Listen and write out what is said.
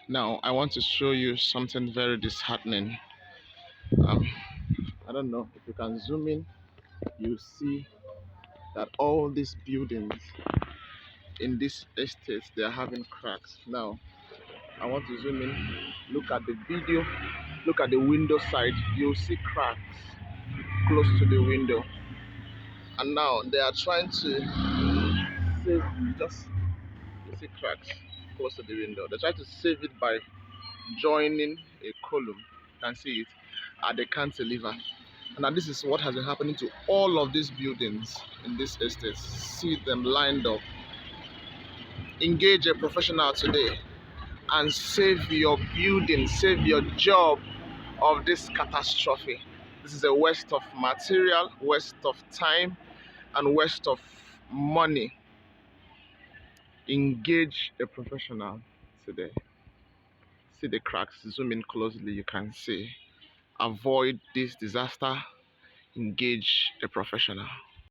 Now, I want to show you something very disheartening. Um, I don't know if you can zoom in, you see that all these buildings in this estate they are having cracks. Now, I want to zoom in, look at the video, look at the window side, you'll see cracks close to the window. And now they are trying to save, just you see cracks close to the window. They're trying to save it by joining a column. You can see it at the cantilever. And now this is what has been happening to all of these buildings in this estate. See them lined up. Engage a professional today and save your building, save your job of this catastrophe. This is a waste of material, waste of time, and waste of money. Engage a professional today. See the cracks, zoom in closely, you can see. Avoid this disaster, engage a professional.